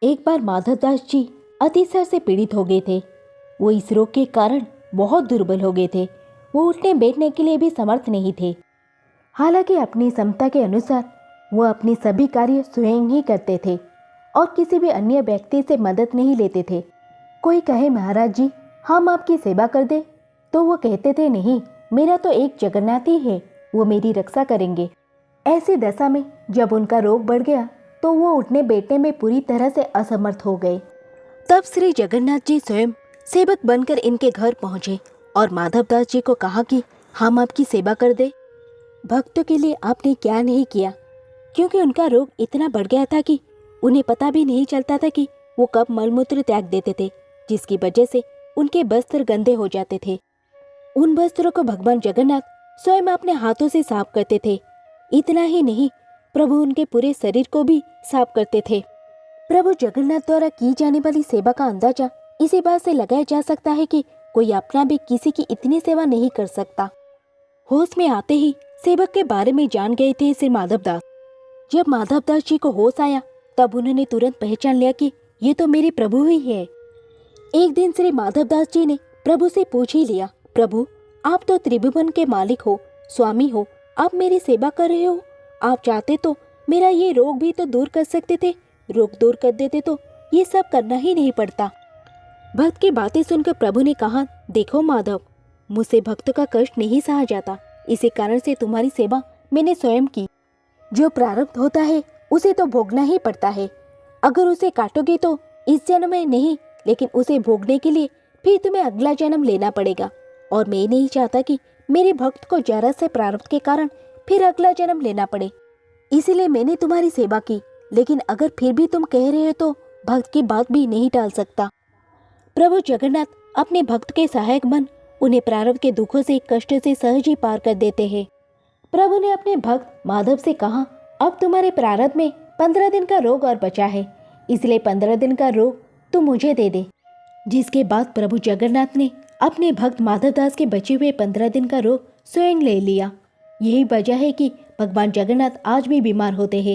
एक बार माधवदास जी अतिसार से पीड़ित हो गए थे। वो इस रोग के कारण बहुत दुर्बल हो गए थे। वो उठने बैठने के लिए भी समर्थ नहीं थे। हालांकि अपनी क्षमता के अनुसार वो अपने सभी कार्य स्वयं ही करते थे और किसी भी अन्य व्यक्ति से मदद नहीं लेते थे। कोई कहे महाराज जी हम आपकी सेवा कर दे, तो वो कहते थे नहीं, मेरा तो एक जगन्नाथ ही है, वो मेरी रक्षा करेंगे। ऐसी दशा में जब उनका रोग बढ़ गया तो वो उठने बैठने में पूरी तरह से असमर्थ हो गए। तब श्री जगन्नाथ जी स्वयं सेवक बनकर इनके घर पहुंचे और माधवदास जी को कहा कि हम आपकी सेवा कर दे। भक्तों के लिए आपने क्या नहीं किया, क्योंकि उनका रोग इतना बढ़ गया था कि उन्हें पता भी नहीं चलता था कि वो कब मलमूत्र त्याग देते थे, जिसकी वजह से उनके वस्त्र गंदे हो जाते थे। उन वस्त्रों को भगवान जगन्नाथ स्वयं अपने हाथों से साफ करते थे। इतना ही नहीं, प्रभु उनके पूरे शरीर को भी साफ करते थे। प्रभु जगन्नाथ द्वारा की जाने वाली सेवा का अंदाजा इसी बात से लगाया जा सकता है कि कोई अपना भी किसी की इतनी सेवा नहीं कर सकता। होश में आते ही सेवक के बारे में जान गए थे श्री माधवदास। जब माधवदास जी को होश आया तब उन्होंने तुरंत पहचान लिया कि ये तो मेरे प्रभु ही है। एक दिन श्री माधवदास जी ने प्रभु से पूछ ही लिया, प्रभु आप तो त्रिभुवन के मालिक हो, स्वामी हो, आप मेरी सेवा कर रहे हो। आप चाहते तो मेरा ये रोग भी तो दूर कर सकते थे, रोग दूर कर देते तो ये सब करना ही नहीं पड़ता। भक्त की बातें सुनकर प्रभु ने कहा, देखो माधव, मुझसे भक्त का कष्ट नहीं सहा जाता, इसी कारण से तुम्हारी सेवा मैंने स्वयं की। जो प्रारब्ध होता है उसे तो भोगना ही पड़ता है। अगर उसे काटोगे तो इस जन्म में नहीं, लेकिन उसे भोगने के लिए फिर तुम्हें अगला जन्म लेना पड़ेगा। और मैं नहीं चाहता कि मेरे भक्त को जरा से प्रारब्ध के कारण फिर अगला जन्म लेना पड़े, इसीलिए मैंने तुम्हारी सेवा की। लेकिन अगर फिर भी तुम कह रहे हो तो भक्त की बात भी नहीं टाल सकता। प्रभु जगन्नाथ अपने भक्त के सहायक बन उन्हें प्रारब्ध के दुखों से कष्ट से सहज ही पार कर देते हैं। प्रभु ने अपने भक्त माधव से कहा, अब तुम्हारे प्रारब्ध में 15 दिन का रोग और बचा है, इसलिए 15 दिन का रोग तू मुझे दे दे। जिसके बाद प्रभु जगन्नाथ ने अपने भक्त माधवदास के बचे हुए 15 दिन का रोग स्वयं ले लिया। यही वजह है कि भगवान जगन्नाथ आज भी बीमार होते हैं।